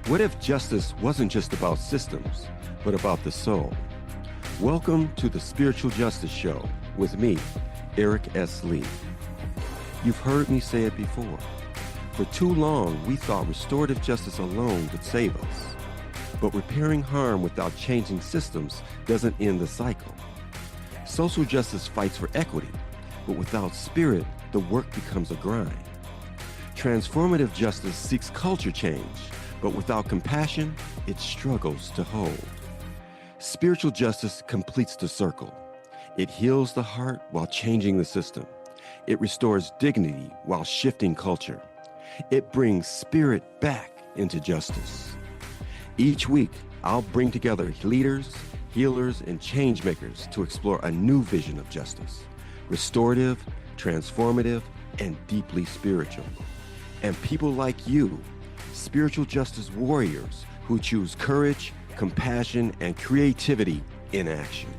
What if justice wasn't just about systems, but about the soul? Welcome to the Spiritual Justice Show with me, Eric S. Lee. You've heard me say it before. For too long, we thought restorative justice alone could save us. But repairing harm without changing systems doesn't end the cycle. Social justice fights for equity, but without spirit, the work becomes a grind. Transformative justice seeks culture change, but without compassion, it struggles to hold. Spiritual justice completes the circle. It heals the heart while changing the system. It restores dignity while shifting culture. It brings spirit back into justice. Each week, I'll bring together leaders, healers, and change makers to explore a new vision of justice: restorative, transformative, and deeply spiritual. And people like you, spiritual justice warriors who choose courage, compassion, and creativity in action.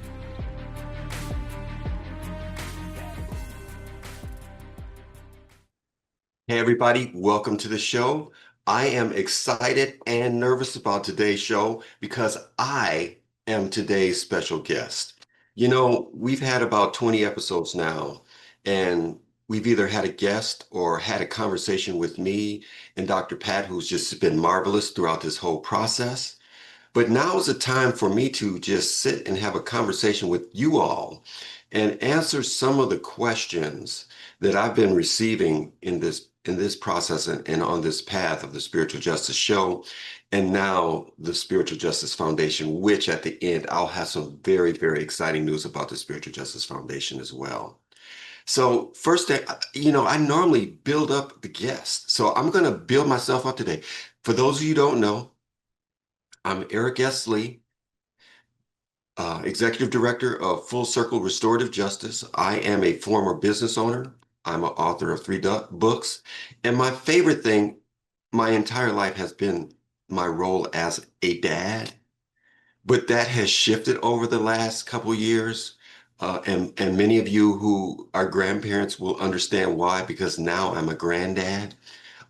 Hey everybody, welcome to the show. I am excited and nervous about today's show because I am today's special guest. You know, we've had about 20 episodes now, and we've either had a guest or had a conversation with me and Dr. Pat, who's just been marvelous throughout this whole process. But now is the time for me to just sit and have a conversation with you all and answer some of the questions that I've been receiving in this process and on this path of the Spiritual Justice Show, and now the Spiritual Justice Foundation, which at the end, I'll have some very, very exciting news about the Spiritual Justice Foundation as well. So first, I normally build up the guests. So I'm going to build myself up today. For those of you who don't know, I'm Eric S. Lee, Executive Director of Full Circle Restorative Justice. I am a former business owner. I'm an author of 3 books. And my favorite thing my entire life has been my role as a dad. But that has shifted over the last couple of years. And many of you who are grandparents will understand why, because now I'm a granddad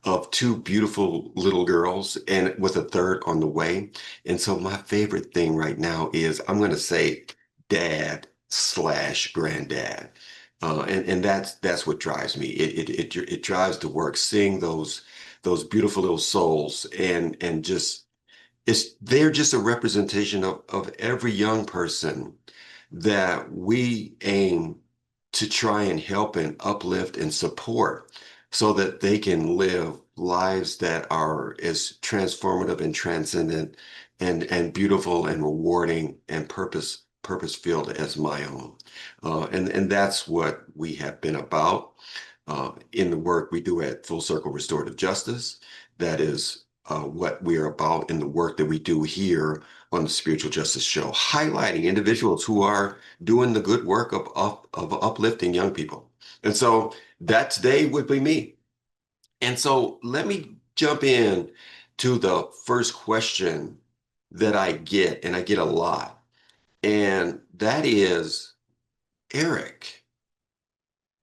of 2 beautiful little girls and with a third on the way. And so my favorite thing right now is I'm going to say dad slash granddad. And that's what drives me. It drives the work, seeing those beautiful little souls and just they're just a representation of every young person that we aim to try and help and uplift and support so that they can live lives that are as transformative and transcendent and beautiful and rewarding and purpose-filled as my own. And that's what we have been about in the work we do at Full Circle Restorative Justice. That is what we are about in the work that we do here on the Spiritual Justice Show, highlighting individuals who are doing the good work of uplifting young people. And so that today would be me. And so let me jump in to the first question that I get, and I get a lot. And that is, Eric,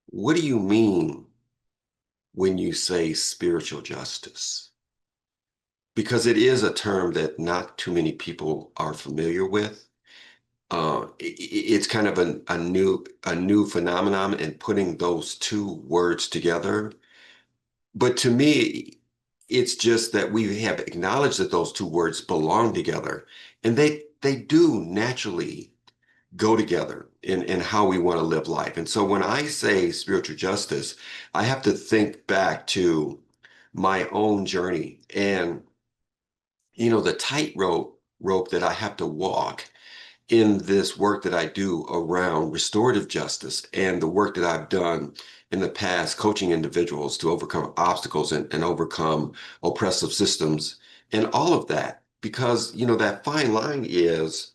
what do you mean when you say spiritual justice? Because it is a term that not too many people are familiar with. It's kind of a new phenomenon, and putting those 2 words together. But to me, it's just that we have acknowledged that those 2 words belong together, and they do naturally go together in how we want to live life. And so when I say spiritual justice, I have to think back to my own journey and the tightrope that I have to walk in this work that I do around restorative justice and the work that I've done in the past, coaching individuals to overcome obstacles and overcome oppressive systems and all of that. Because, that fine line is,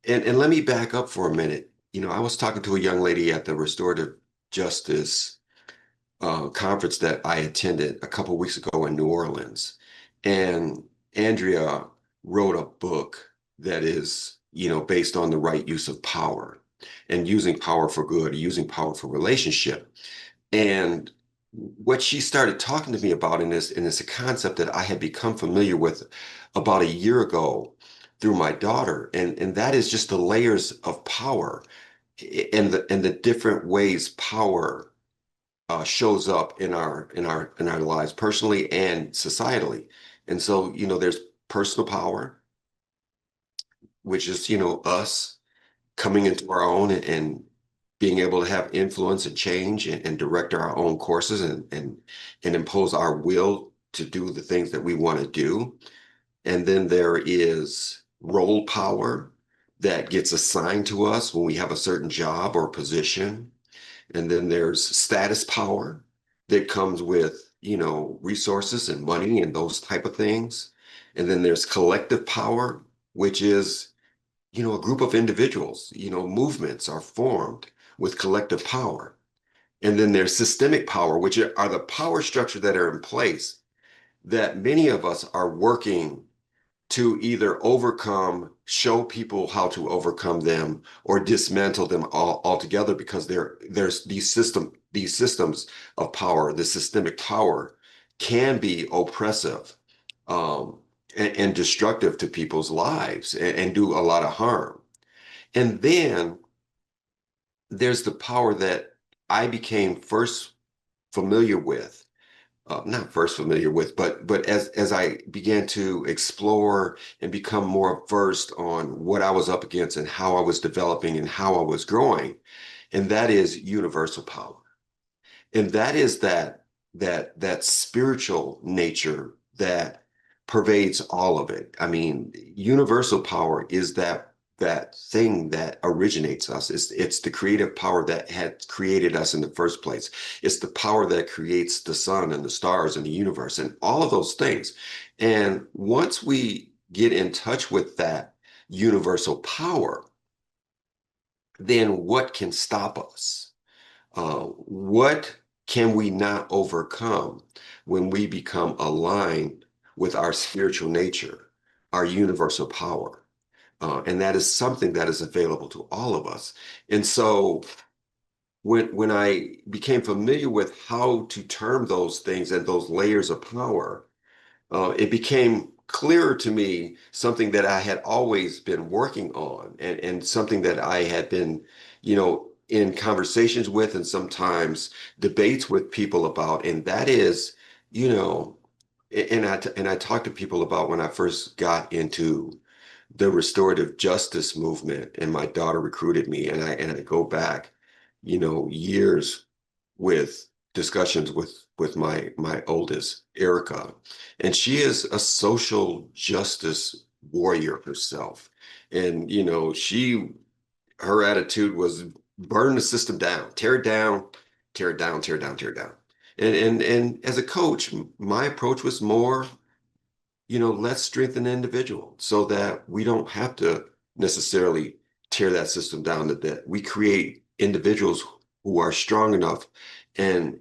and let me back up for a minute. I was talking to a young lady at the restorative justice conference that I attended a couple of weeks ago in New Orleans. And Andrea wrote a book that is, based on the right use of power and using power for good, using power for relationship. And what she started talking to me about and it's a concept that I had become familiar with about a year ago through my daughter, and that is just the layers of power and the different ways power shows up in our lives personally and societally. And so, there's personal power, which is, us coming into our own and being able to have influence and change and direct our own courses and impose our will to do the things that we want to do. And then there is role power that gets assigned to us when we have a certain job or position. And then there's status power that comes with, resources and money and those type of things. And then there's collective power, which is, a group of individuals, movements are formed with collective power. And then there's systemic power, which are the power structure that are in place that many of us are working to either overcome, show people how to overcome them, or dismantle them altogether because there's these systems of power, the systemic power can be oppressive um, and destructive to people's lives and do a lot of harm. And then there's the power that I became first familiar with, not first familiar with, but as I began to explore and become more versed on what I was up against and how I was developing and how I was growing, and that is universal power. And that is that spiritual nature that pervades all of it. I mean, universal power is that thing that originates us. It's the creative power that had created us in the first place. It's the power that creates the sun and the stars and the universe and all of those things. And once we get in touch with that universal power, then what can stop us? What can we not overcome when we become aligned with our spiritual nature, our universal power? And that is something that is available to all of us. And so when I became familiar with how to term those things and those layers of power, it became clearer to me something that I had always been working on and something that I had been, in conversations with and sometimes debates with people about. And that is, you know, and I talk to people about when I first got into the restorative justice movement and my daughter recruited me and I go back, years with discussions with my oldest, Erica, and she is a social justice warrior herself. And she her attitude was burn the system down, tear it down, tear it down, tear it down, tear it down. And as a coach, my approach was more, let's strengthen the individual so that we don't have to necessarily tear that system down, that we create individuals who are strong enough and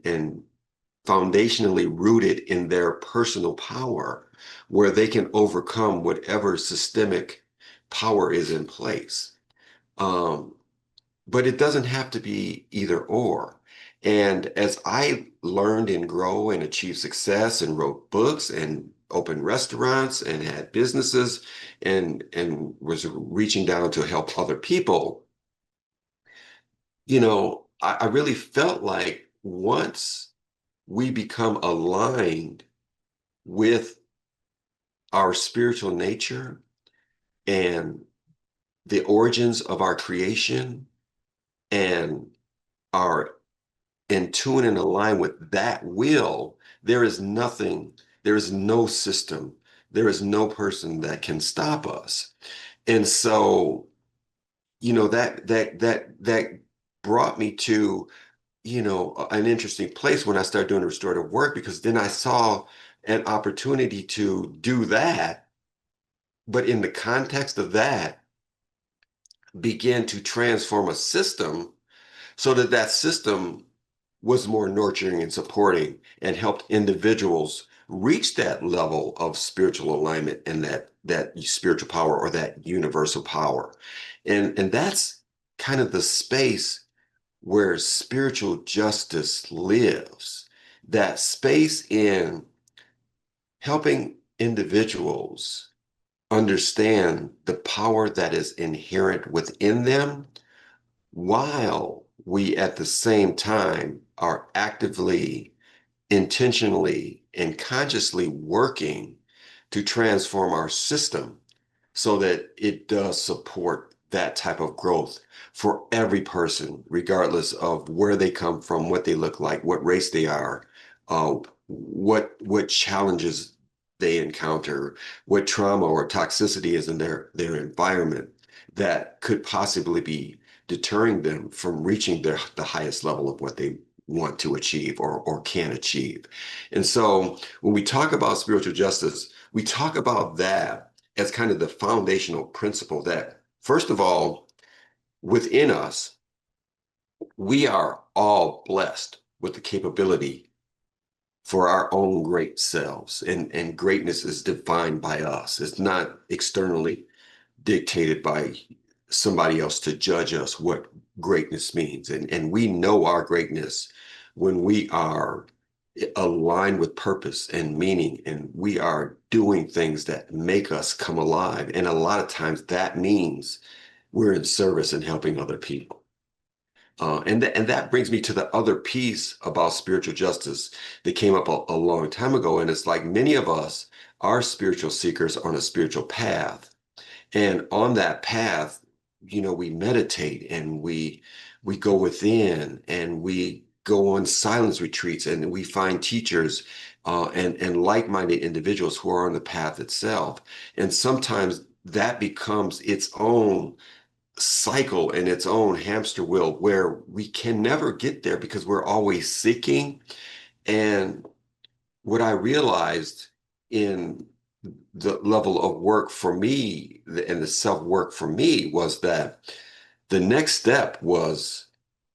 foundationally rooted in their personal power where they can overcome whatever systemic power is in place. Um, but it doesn't have to be either or. And as I learned and grow and achieve success and wrote books and opened restaurants and had businesses and was reaching down to help other people, I really felt like once we become aligned with our spiritual nature and the origins of our creation and are in tune and align with that will, there is no system, there is no person that can stop us. And so, that brought me to, an interesting place when I started doing restorative work, because then I saw an opportunity to do that, but in the context of that, begin to transform a system so that that system was more nurturing and supporting and helped individuals reach that level of spiritual alignment and that spiritual power or that universal power. And that's kind of the space where spiritual justice lives. that space in helping individuals understand the power that is inherent within them while we at the same time are actively, intentionally, and consciously working to transform our system so that it does support that type of growth for every person, regardless of where they come from, what they look like, what race they are, what challenges they encounter, what trauma or toxicity is in their environment that could possibly be deterring them from reaching the highest level of what they want to achieve or can achieve. And so when we talk about spiritual justice, we talk about that as kind of the foundational principle that, first of all, within us, we are all blessed with the capability for our own great selves. And greatness is defined by us. It's not externally dictated by somebody else to judge us what greatness means. And we know our greatness when we are aligned with purpose and meaning, and we are doing things that make us come alive. And a lot of times that means we're in service and helping other people. And that brings me to the other piece about spiritual justice that came up a long time ago. And it's like many of us are spiritual seekers on a spiritual path. And on that path, we meditate and we go within and we go on silence retreats and we find teachers and like-minded individuals who are on the path itself. And sometimes that becomes its own cycle and its own hamster wheel where we can never get there because we're always seeking. And what I realized in the level of work for me and the self work for me was that the next step was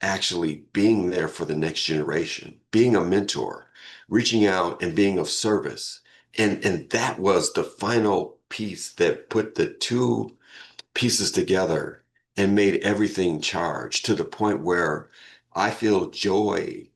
actually being there for the next generation, being a mentor, reaching out and being of service. And that was the final piece that put the two pieces together and made everything charged to the point where I feel joy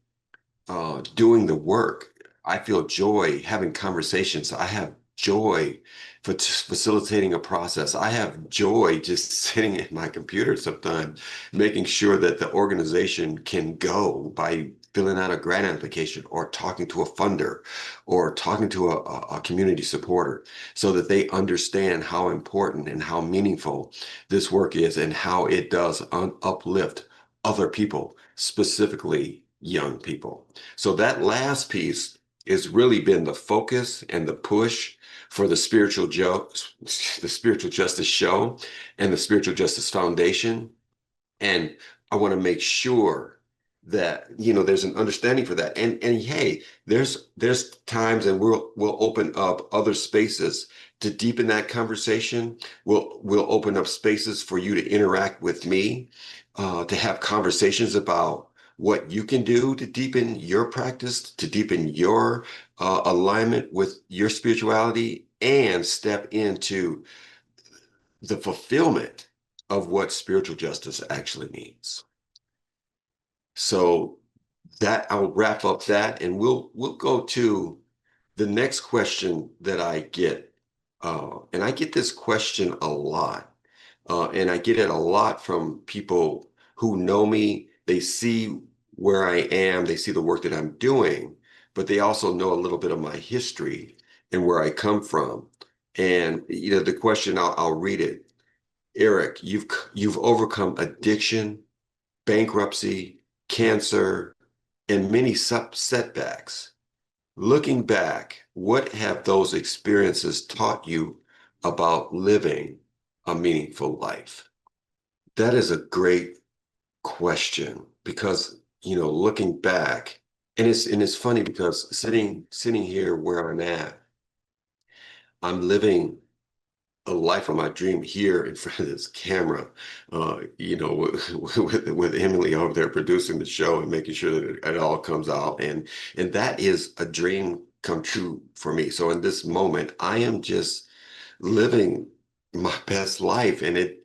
doing the work. I feel joy having conversations. I have joy for facilitating a process. I have joy just sitting at my computer sometimes, making sure that the organization can go by filling out a grant application or talking to a funder or talking to a community supporter so that they understand how important and how meaningful this work is and how it does uplift other people, specifically young people. So that last piece has really been the focus and the push for the spiritual justice show and the spiritual justice foundation. And I want to make sure that there's an understanding for that. And hey, there's times, and we'll open up other spaces to deepen that conversation. We'll open up spaces for you to interact with me, to have conversations about what you can do to deepen your practice, to deepen your alignment with your spirituality, and step into the fulfillment of what spiritual justice actually means. So that I'll wrap up that, and we'll go to the next question that I get. And I get this question a lot. And I get it a lot from people who know me. They see where I am, they see the work that I'm doing, but they also know a little bit of my history and where I come from. And the question, I'll read it. Eric, you've overcome addiction, bankruptcy, cancer, and many setbacks. Looking back, what have those experiences taught you about living a meaningful life? That is a great question because, looking back, and it's funny because sitting here where I'm at, I'm living a life of my dream here in front of this camera, with Emily over there producing the show and making sure that it all comes out. And that is a dream come true for me. So in this moment, I am just living my best life. And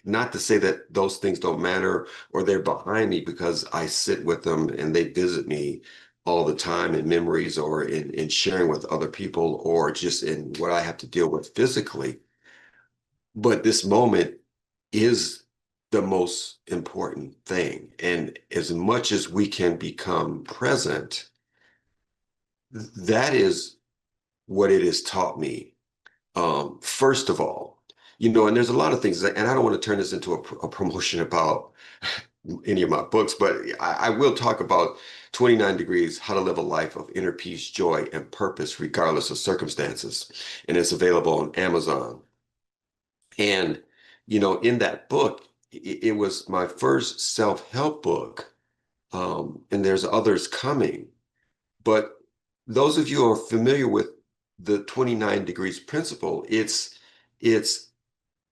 not to say that those things don't matter or they're behind me because I sit with them and they visit me all the time in memories or in sharing with other people or just in what I have to deal with physically. But this moment is the most important thing. And as much as we can become present, that is what it has taught me. First of all, and there's a lot of things, and I don't want to turn this into a promotion about any of my books, but I will talk about 29 Degrees, How to Live a Life of Inner Peace, Joy, and Purpose, regardless of circumstances. And it's available on Amazon. And, in that book, it was my first self-help book. And there's others coming. But those of you who are familiar with the 29 degrees principle, it's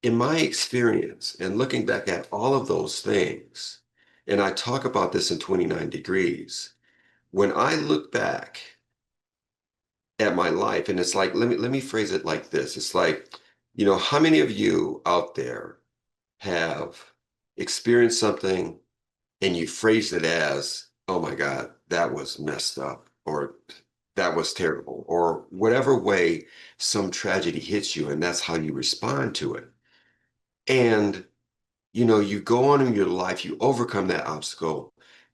in my experience and looking back at all of those things, and I talk about this in 29 degrees, when I look back at my life, and it's like, let me phrase it like this. It's like, how many of you out there have experienced something and you phrased it as, oh my God, that was messed up, or that was terrible, or whatever way some tragedy hits you, and that's how you respond to it. And you go on in your life, you overcome that obstacle,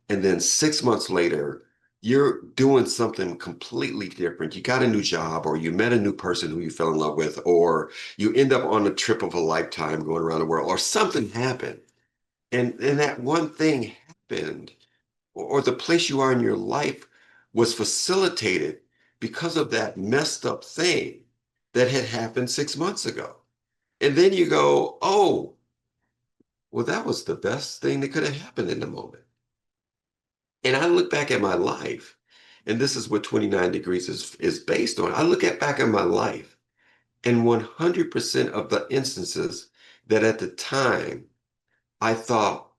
and then 6 months later, you're doing something completely different. You got a new job, or you met a new person who you fell in love with, or you end up on a trip of a lifetime going around the world, or something happened. And that one thing happened, or the place you are in your life was facilitated because of that messed up thing that had happened 6 months ago. And then you go, oh, well, that was the best thing that could have happened in the moment. And I look back at my life, and this is what 29 degrees is based on. I look at back at my life, and 100% of the instances that at the time I thought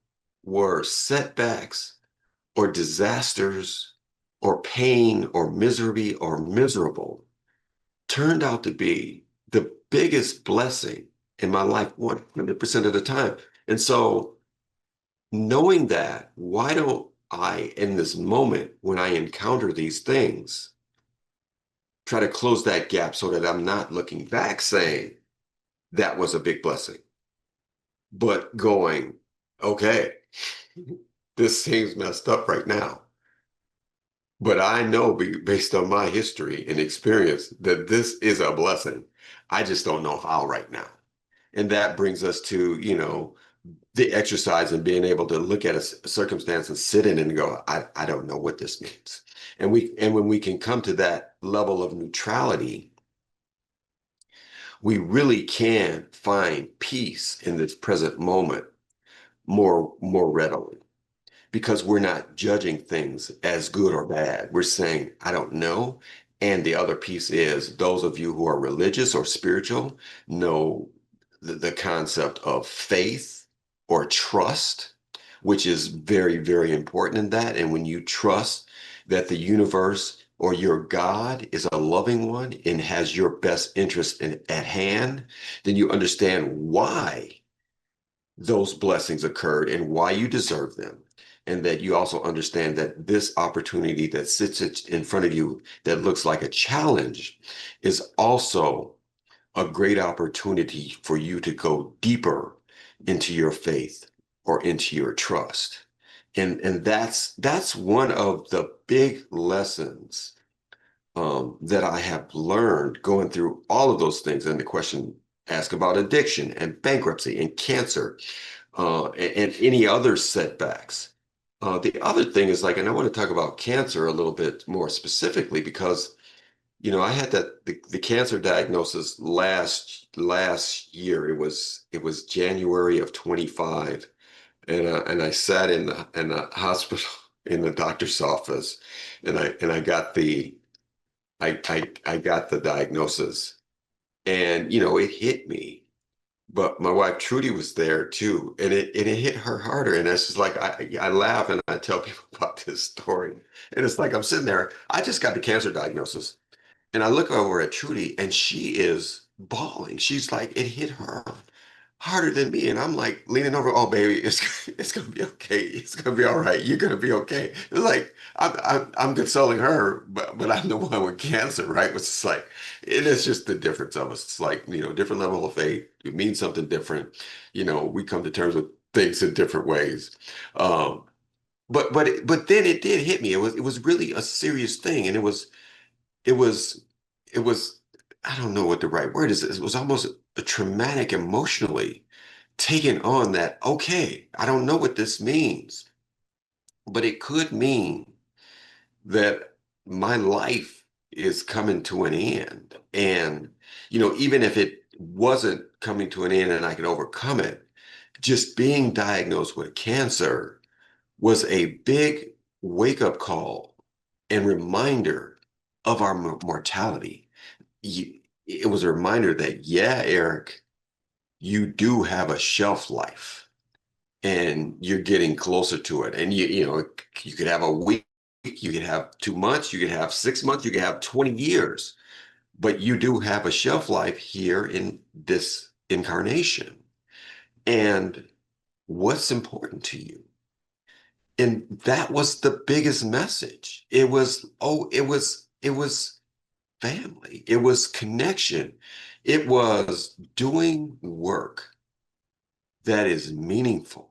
were setbacks or disasters or pain or misery or miserable turned out to be the biggest blessing in my life 100% of the time. And so knowing that, why don't I, in this moment, when I encounter these things, try to close that gap so that I'm not looking back saying that was a big blessing, but going, okay, this seems messed up right now. But I know based on my history and experience that this is a blessing. I just don't know how right now. And that brings us to, the exercise and being able to look at a circumstance and sit in it and go, I don't know what this means. And when we can come to that level of neutrality, we really can find peace in this present moment more readily because we're not judging things as good or bad. We're saying, I don't know. And the other piece is those of you who are religious or spiritual know the concept of faith or trust, which is very, very important in that. And when you trust that the universe or your God is a loving one and has your best interest at hand, then you understand why those blessings occurred and why you deserve them. And that you also understand that this opportunity that sits in front of you that looks like a challenge is also a great opportunity for you to go deeper into your faith or into your trust. And that's one of the big lessons that I have learned going through all of those things. And the question asked about addiction and bankruptcy and cancer and any other setbacks. The other thing is like, and I want to talk about cancer a little bit more specifically because, I had the cancer diagnosis last year. It was January of 25, and I sat in the hospital in the doctor's office, and I got I got the diagnosis, and it hit me. But my wife Trudy was there too, and it hit her harder. And it's just like I laugh and I tell people about this story. And it's like I'm sitting there, I just got the cancer diagnosis. And I look over at Trudy and she is bawling. She's like, it hit her harder than me. And I'm like leaning over, oh baby, it's gonna be okay. It's gonna be all right. You're gonna be okay. It's like I'm consoling her, but I'm the one with cancer, right? It's just like it is just the difference of us. It's like, different level of faith. It means something different. We come to terms with things in different ways. Um, but then it did hit me. It was really a serious thing, and it was it was I don't know what the right word is. It was almost a traumatic emotionally taking on that, okay, I don't know what this means, but it could mean that my life is coming to an end. And, even if it wasn't coming to an end and I could overcome it, just being diagnosed with cancer was a big wake-up call and reminder of our mortality. It was a reminder that, yeah, Eric, you do have a shelf life and you're getting closer to it. And you could have a week, you could have 2 months, you could have 6 months, you could have 20 years, but you do have a shelf life here in this incarnation. And what's important to you? And that was the biggest message. It was family. It was connection. It was doing work that is meaningful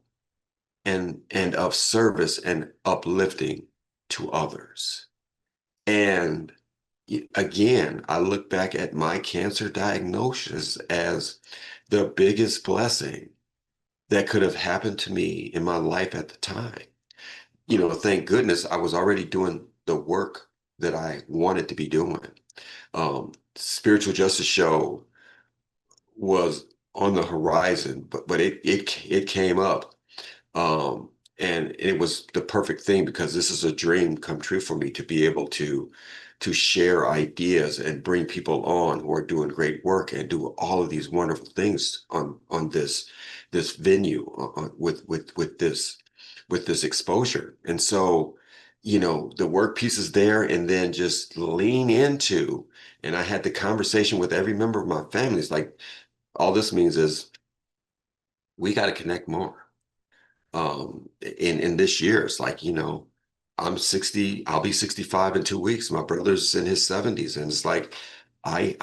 and of service and uplifting to others. And again, I look back at my cancer diagnosis as the biggest blessing that could have happened to me in my life at the time. Thank goodness I was already doing the work that I wanted to be doing. Spiritual Justice Show was on the horizon, but it came up. Um, and it was the perfect thing because this is a dream come true for me to be able to share ideas and bring people on who are doing great work and do all of these wonderful things on this venue with this exposure. And so, the work piece is there, and then just lean into. And I had the conversation with every member of my family. It's like all this means is we got to connect more in this year. It's like, I'm 60, I'll be 65 in 2 weeks. My brother's in his 70s. And it's like I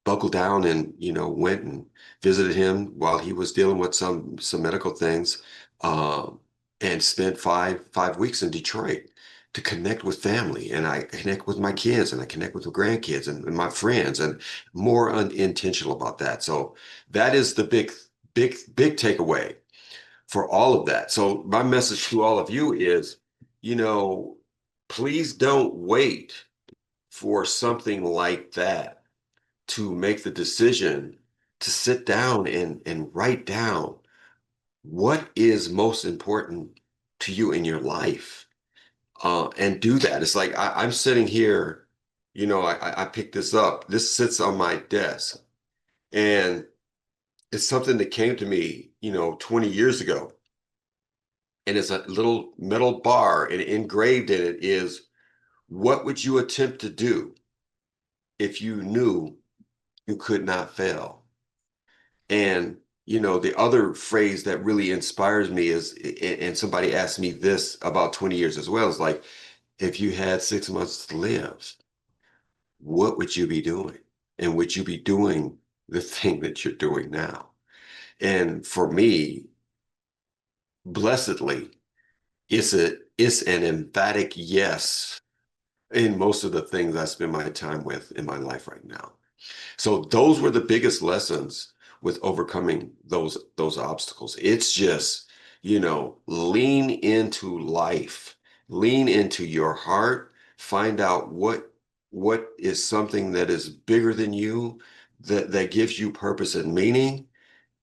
buckled down and, went and visited him while he was dealing with some medical things, um, and spent five weeks in Detroit to connect with family. And I connect with my kids and I connect with the grandkids and my friends, and more unintentional about that. So that is the big takeaway for all of that. So my message to all of you is, you know, please don't wait for something like that to make the decision to sit down and write down what is most important to you in your life, and do that. It's like I'm sitting here, I picked this up. This sits on my desk, and it's something that came to me, 20 years ago. And it's a little metal bar, and engraved in it is, what would you attempt to do if you knew you could not fail? And the other phrase that really inspires me is, and somebody asked me this about 20 years as well, is like, if you had 6 months to live, what would you be doing? And would you be doing the thing that you're doing now? And for me, blessedly, it's an emphatic yes in most of the things I spend my time with in my life right now. So those were the biggest lessons with overcoming those obstacles. It's just, lean into life, lean into your heart, find out what is something that is bigger than you, that gives you purpose and meaning.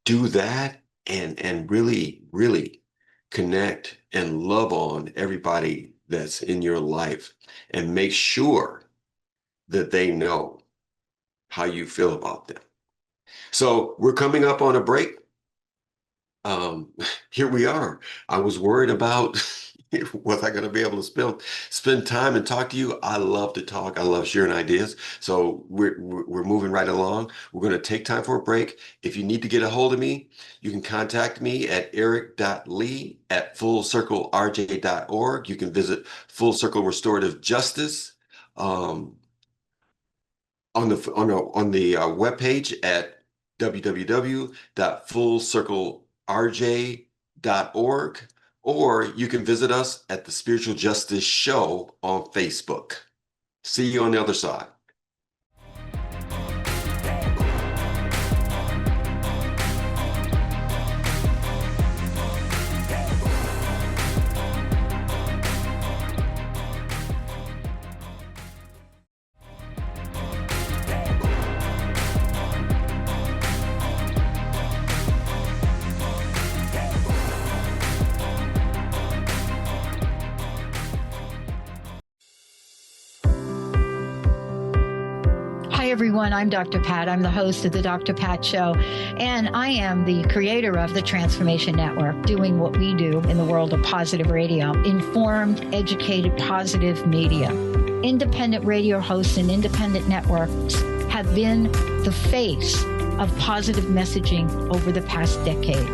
Do that, and really, really connect and love on everybody that's in your life, and make sure that they know how you feel about them. So we're coming up on a break. Um, Here we are. I was worried about Was I going to be able to spend time and talk to you? I love to talk. I love sharing ideas. So we're moving right along. We're going to take time for a break. If you need to get a hold of me, you can contact me at eric.lee@fullcirclerj.org. You can visit Full Circle Restorative Justice um, on the webpage at www.fullcirclerj.org, or you can visit us at the Spiritual Justice Show on Facebook. See you on the other side. Hi, everyone. I'm Dr. Pat. I'm the host of the Dr. Pat Show, and I am the creator of the Transformation Network, doing what we do in the world of positive radio, informed, educated, positive media. Independent radio hosts and independent networks have been the face of positive messaging over the past decade.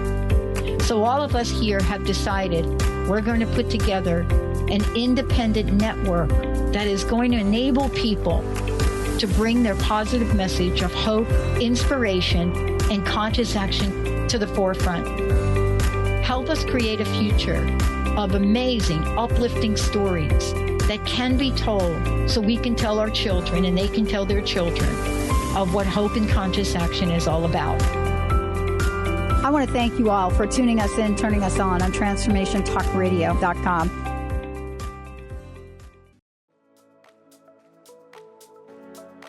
So all of us here have decided we're going to put together an independent network that is going to enable people to bring their positive message of hope, inspiration, and conscious action to the forefront. Help us create a future of amazing, uplifting stories that can be told so we can tell our children and they can tell their children of what hope and conscious action is all about. I want to thank you all for tuning us in, turning us on transformationtalkradio.com.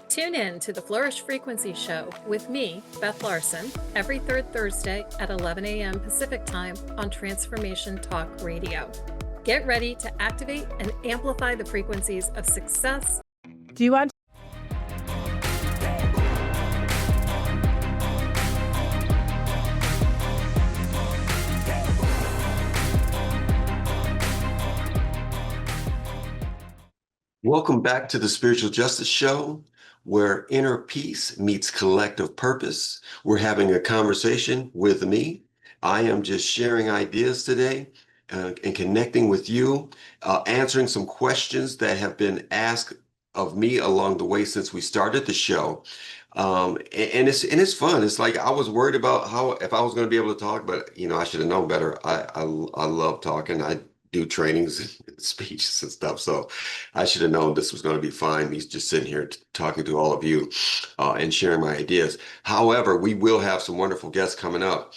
Tune in to the Flourish Frequency Show with me, Beth Larson, every third Thursday at 11 a.m. Pacific Time on Transformation Talk Radio. Get ready to activate and amplify the frequencies of success. Do you want Welcome back to the Spiritual Justice Show, where inner peace meets collective purpose. We're having a conversation with me. I am just sharing ideas today and connecting with you, answering some questions that have been asked of me along the way since we started the show. And it's fun. It's like I was worried about how if I was going to be able to talk, but I should have known better. I love talking. I do trainings and speeches and stuff, so I should have known this was going to be fine. He's just sitting here talking to all of you and sharing my ideas. However, we will have some wonderful guests coming up.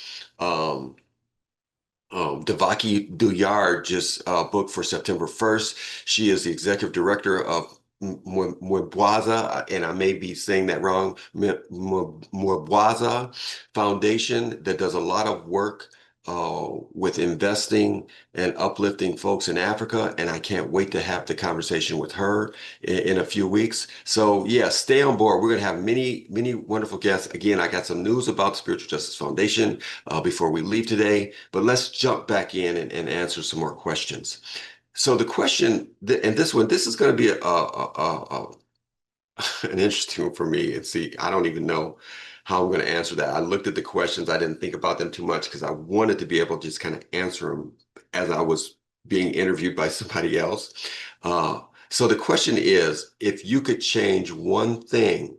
Devaki Duyard just booked for September 1st. She is the executive director of Mwebwaza, and I may be saying that wrong, Mwebwaza Foundation, that does a lot of work with investing and uplifting folks in Africa. And I can't wait to have the conversation with her in a few weeks. So yeah, stay on board. We're going to have many, many wonderful guests. Again, I got some news about the Spiritual Justice Foundation before we leave today, but let's jump back in and answer some more questions. So the question, and this is going to be an interesting one for me. And see, I don't even know how I'm going to answer that. I looked at the questions. I didn't think about them too much because I wanted to be able to just kind of answer them as I was being interviewed by somebody else. So the question is, if you could change one thing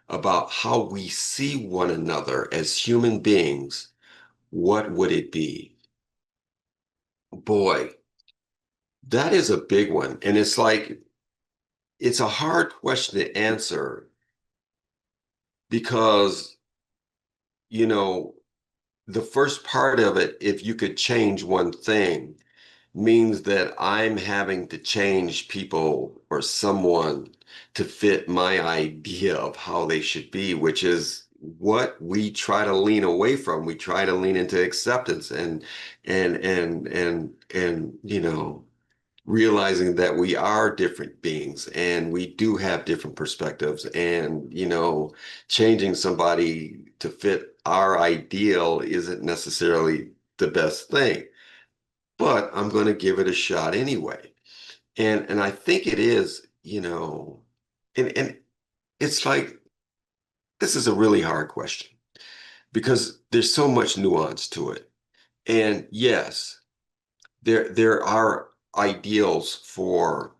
about how we see one another as human beings, what would it be? Boy, that is a big one. And it's like, it's a hard question to answer because, the first part of it, if you could change one thing, means that I'm having to change people or someone to fit my idea of how they should be, which is what we try to lean away from. We try to lean into acceptance and realizing that we are different beings and we do have different perspectives, and changing somebody to fit our ideal isn't necessarily the best thing. but I'm going to give it a shot anyway. And I think it is, and it's like this is a really hard question because there's so much nuance to it. And yes, there are ideals for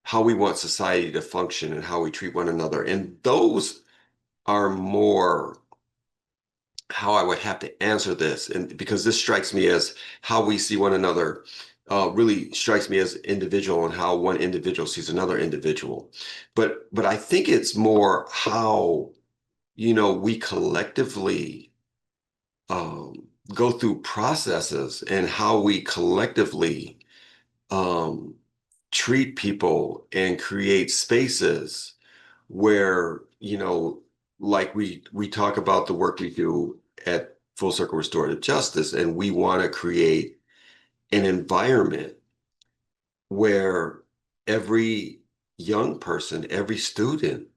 how we want society to function and how we treat one another. And those are more how I would have to answer this. And because this strikes me as how we see one another, really strikes me as individual and how one individual sees another individual. But I think it's more how, we collectively go through processes and how we collectively um, treat people and create spaces where, like we talk about the work we do at Full Circle Restorative Justice, and we want to create an environment where every young person, every student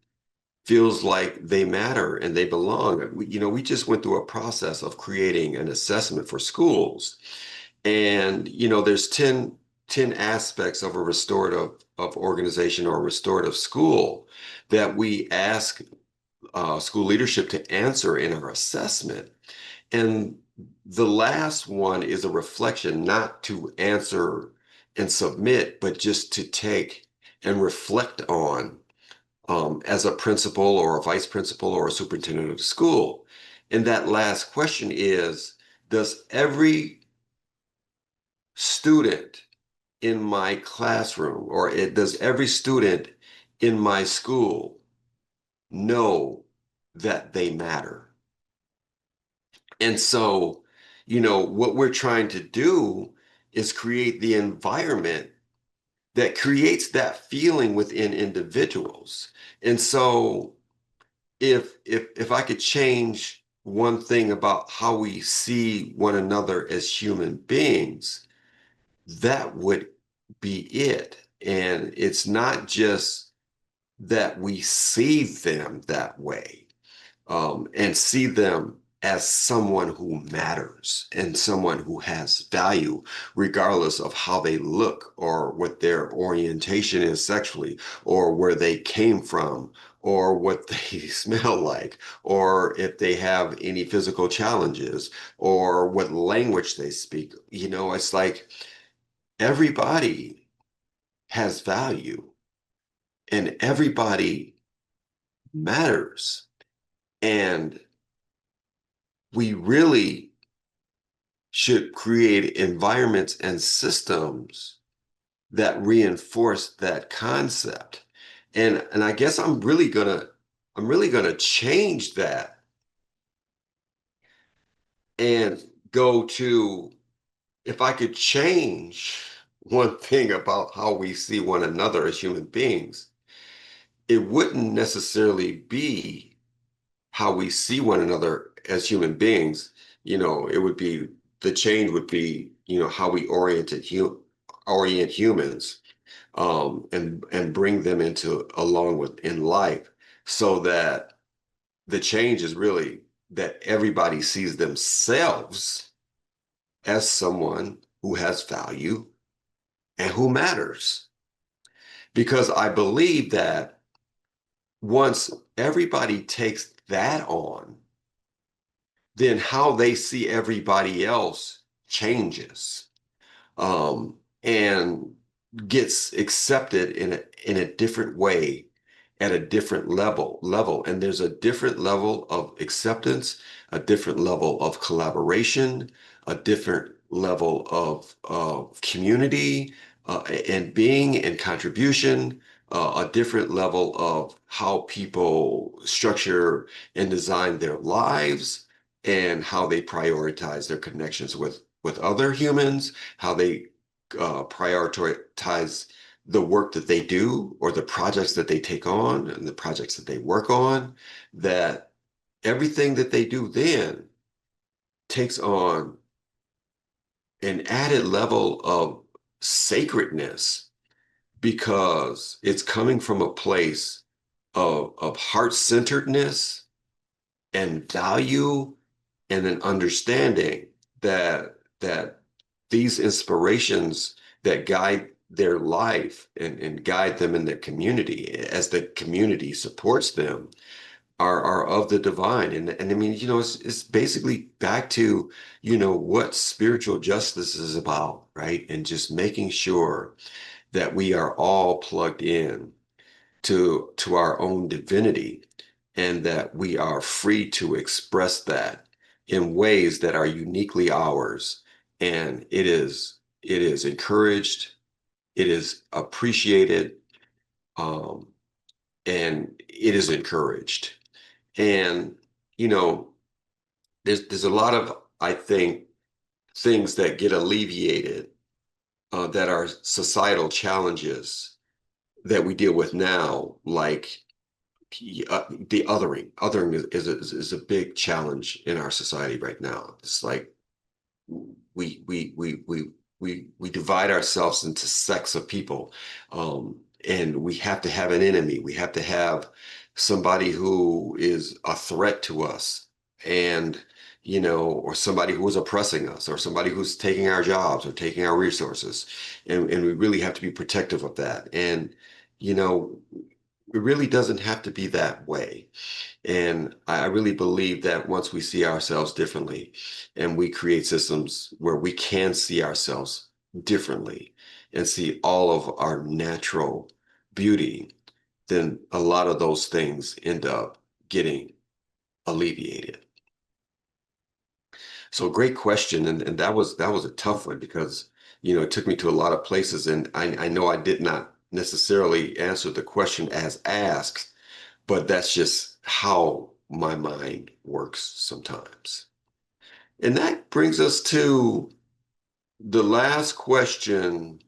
feels like they matter and they belong. We just went through a process of creating an assessment for schools. And, there's 10 aspects of a restorative of organization or restorative school that we ask school leadership to answer in our assessment. And the last one is a reflection, not to answer and submit, but just to take and reflect on as a principal or a vice principal or a superintendent of school. And that last question is, does every student in my classroom or does every student in my school know that they matter? And so, what we're trying to do is create the environment that creates that feeling within individuals. And so if I could change one thing about how we see one another as human beings, that would be it. And it's not just that we see them that way, and see them as someone who matters and someone who has value, regardless of how they look or what their orientation is sexually, or where they came from, or what they smell like, or if they have any physical challenges, or what language they speak. It's like everybody has value and everybody matters. And we really should create environments and systems that reinforce that concept. And I guess I'm really gonna change that and go to, if I could change one thing about how we see one another as human beings, it wouldn't necessarily be how we see one another as human beings. It would be, the change would be, how we orient humans, and bring them into along with in life, so that the change is really that everybody sees themselves as someone who has value and who matters. Because I believe that once everybody takes that on, then how they see everybody else changes, and gets accepted in a different way at a different level. And there's a different level of acceptance, a different level of collaboration, a different level of community, and being and contribution, a different level of how people structure and design their lives, and how they prioritize their connections with other humans, how they prioritize the work that they do or the projects that they take on and the projects that they work on, that everything that they do then takes on an added level of sacredness, because it's coming from a place of heart-centeredness and value, and an understanding that these inspirations that guide their life and guide them in their community as the community supports them are of the divine. And I mean, it's basically back to, what spiritual justice is about, right? And just making sure that we are all plugged in to our own divinity and that we are free to express that in ways that are uniquely ours. And it is encouraged, it is appreciated, um, and it is encouraged. And, you know, there's a lot of, I think, things that get alleviated that are societal challenges that we deal with now, like the othering. Othering is a big challenge in our society right now. It's like we we we we we divide ourselves into sects of people, and we have to have an enemy. We have to have somebody who is a threat to us, and or somebody who is oppressing us, or somebody who's taking our jobs or taking our resources, and we really have to be protective of that. And you know, it really doesn't have to be that way. And I really believe that once we see ourselves differently and we create systems where we can see ourselves differently and see all of our natural beauty, then a lot of those things end up getting alleviated. So great question. And that was a tough one because, it took me to a lot of places and I know I did not necessarily answer the question as asked, but that's just how my mind works sometimes. And that brings us to the last question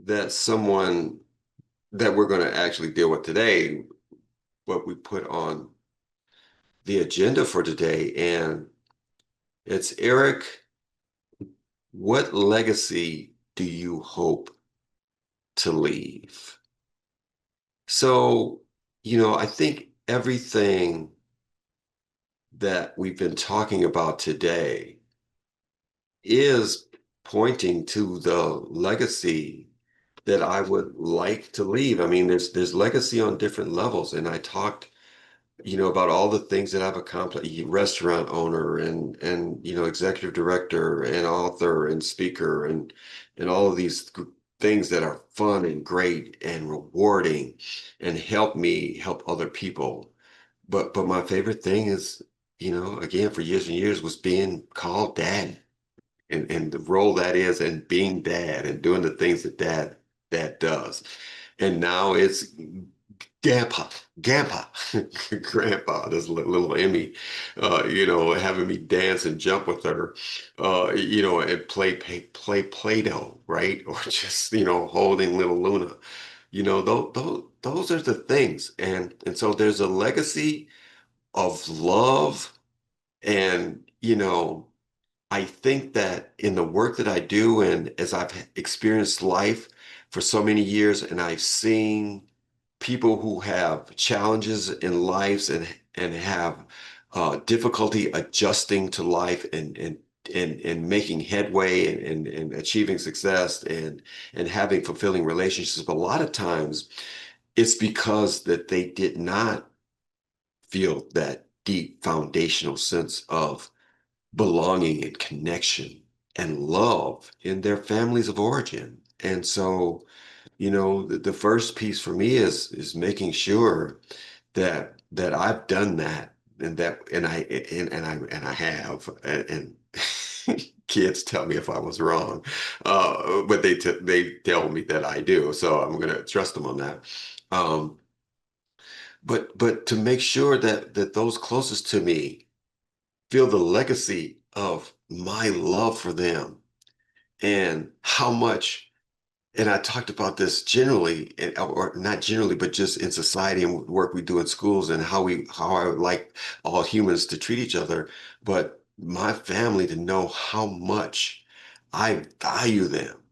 that someone that we're going to actually deal with today, what we put on the agenda for today. And it's Eric, what legacy do you hope to leave? So, I think everything that we've been talking about today is pointing to the legacy that I would like to leave. I mean, there's legacy on different levels, and I talked, about all the things that I've accomplished: restaurant owner and executive director and author and speaker and all of these things that are fun and great and rewarding and help me help other people. But my favorite thing is, again, for years and years was being called dad and the role that is and being dad and doing the things that dad does. And now it's grandpa, grandpa, this little Emmy, having me dance and jump with her, and play Play-Doh, right? Or just, holding little Luna. Those are the things. And so there's a legacy of love and, I think that in the work that I do, and as I've experienced life for so many years, and I've seen people who have challenges in lives and have difficulty adjusting to life and making headway and achieving success and having fulfilling relationships. But a lot of times it's because that they did not feel that deep foundational sense of belonging and connection and love in their families of origin. And so, the first piece for me is making sure that I've done that and I have and kids tell me if I was wrong, but they tell me that I do, so I'm going to trust them on that. Um, but to make sure that those closest to me feel the legacy of my love for them and how much, and I talked about this generally, or not generally, but just in society and work we do in schools and how I would like all humans to treat each other, but my family to know how much I value them.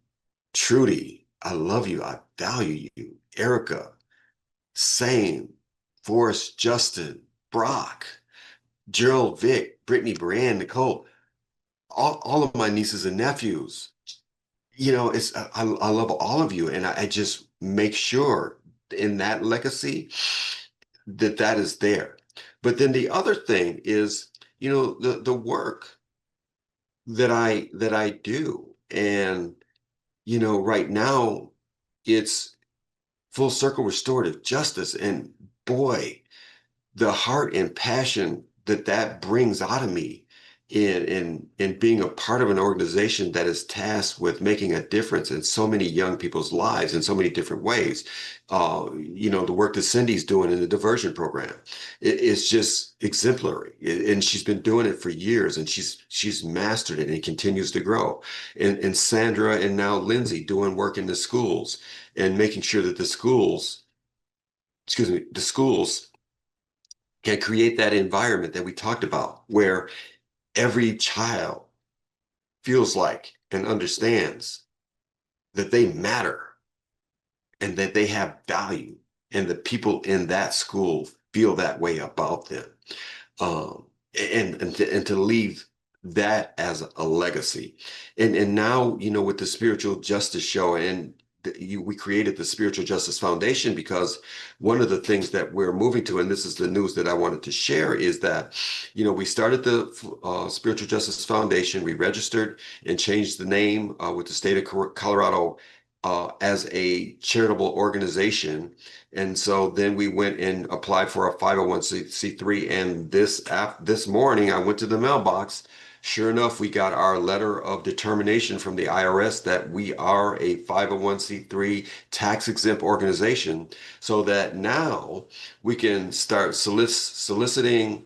Trudy, I love you. I value you. Erica, same. Forrest, Justin, Brock, Gerald, Vic, Brittany, Brianne, Nicole, all of my nieces and nephews, I love all of you, and I just make sure in that legacy that that is there. But then the other thing is, the work that I do, and right now it's full circle restorative justice, and boy, the heart and passion that that brings out of me in being a part of an organization that is tasked with making a difference in so many young people's lives in so many different ways. The work that Cindy's doing in the diversion program, it's just exemplary. And she's been doing it for years, and she's mastered it and it continues to grow. And Sandra and now Lindsay doing work in the schools and making sure that the schools can create that environment that we talked about where every child feels like and understands that they matter and that they have value, and the people in that school feel that way about them. um, and to leave that as a legacy. And now, with the spiritual justice show, and we created the Spiritual Justice Foundation because one of the things that we're moving to, and this is the news that I wanted to share, is that, we started the Spiritual Justice Foundation. We registered and changed the name with the state of Colorado as a charitable organization. And so then we went and applied for a 501c3. And this morning I went to the mailbox. Sure enough, we got our letter of determination from the IRS that we are a 501c3 tax exempt organization, so that now we can start soliciting.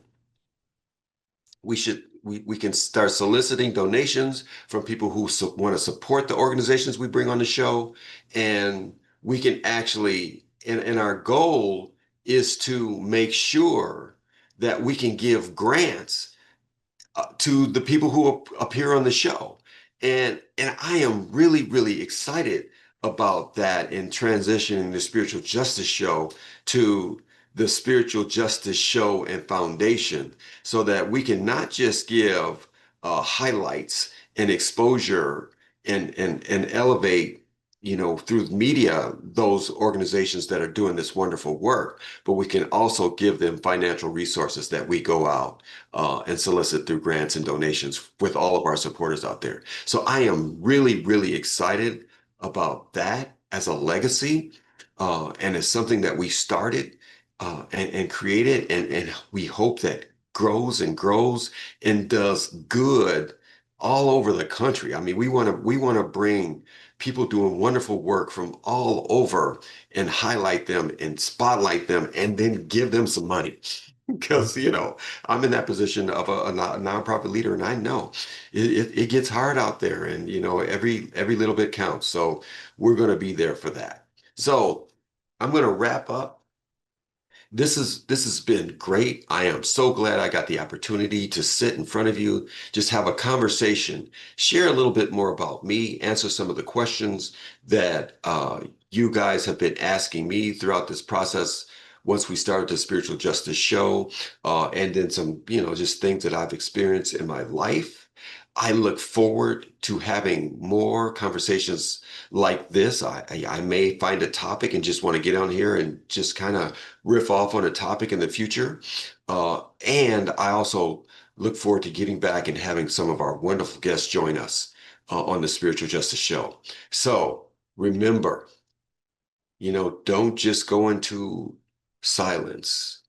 We can start soliciting donations from people who want to support the organizations we bring on the show. And we can actually, and our goal is to make sure that we can give grants to the people who appear on the show. And I am really, really excited about that, in transitioning the Spiritual Justice Show to the Spiritual Justice Show and Foundation, so that we can not just give highlights and exposure and elevate, through media, those organizations that are doing this wonderful work, but we can also give them financial resources that we go out and solicit through grants and donations with all of our supporters out there. So I am really, really excited about that as a legacy. And it's something that we started and created, and we hope that grows and grows and does good all over the country. I mean, we want to bring people doing wonderful work from all over and highlight them and spotlight them and then give them some money. Because, I'm in that position of a nonprofit leader, and I know it gets hard out there, and, every little bit counts. So we're going to be there for that. So I'm going to wrap up. This has been great. I am so glad I got the opportunity to sit in front of you, just have a conversation, share a little bit more about me, answer some of the questions that you guys have been asking me throughout this process once we started the Spiritual Justice Show, and then some, just things that I've experienced in my life. I look forward to having more conversations like this. I may find a topic and just want to get on here and just kind of riff off on a topic in the future. And I also look forward to getting back and having some of our wonderful guests join us on the Spiritual Justice Show. So remember, don't just go into silence.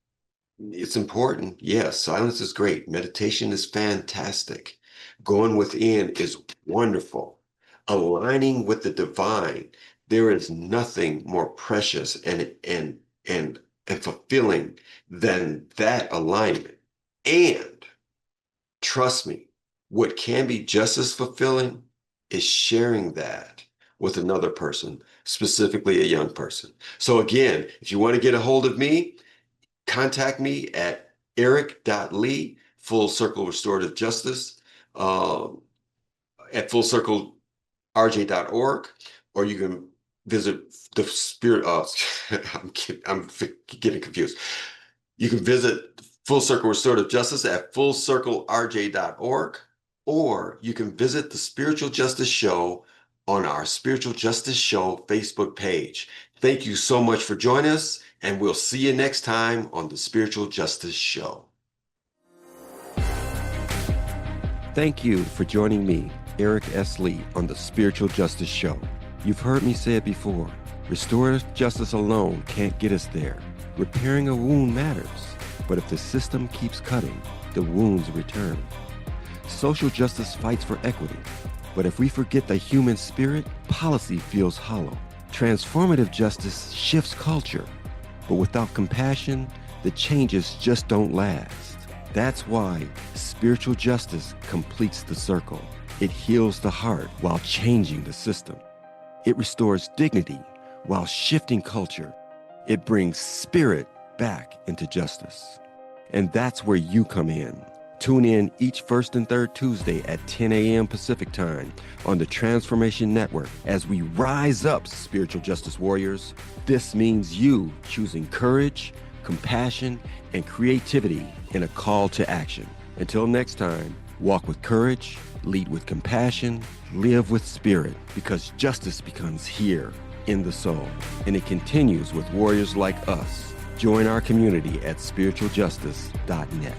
It's important. Yes, silence is great. Meditation is fantastic. Going within is wonderful. Aligning with the divine, there is nothing more precious and fulfilling than that alignment. And trust me, what can be just as fulfilling is sharing that with another person, specifically a young person. So again, if you want to get a hold of me, contact me at eric.lee, Full Circle Restorative Justice, at fullcirclerj.org, or you can visit the spirit. I'm getting confused. You can visit Full Circle Restorative Justice at fullcirclerj.org, or you can visit the Spiritual Justice Show on our Spiritual Justice Show Facebook page. Thank you so much for joining us, and we'll see you next time on the Spiritual Justice Show. Thank you for joining me, Eric S. Lee, on the Spiritual Justice Show. You've heard me say it before. Restorative justice alone can't get us there. Repairing a wound matters, but if the system keeps cutting, the wounds return. Social justice fights for equity, but if we forget the human spirit, policy feels hollow. Transformative justice shifts culture, but without compassion, the changes just don't last. That's why spiritual justice completes the circle. It heals the heart while changing the system. It restores dignity while shifting culture. It brings spirit back into justice. And that's where you come in. Tune in each first and third Tuesday at 10 a.m. Pacific Time on the Transformation Network as we rise up, spiritual justice warriors. This means you choosing courage, compassion, and creativity in a call to action. Until next time, walk with courage, lead with compassion, live with spirit, because justice becomes here in the soul, and it continues with warriors like us. Join our community at spiritualjustice.net.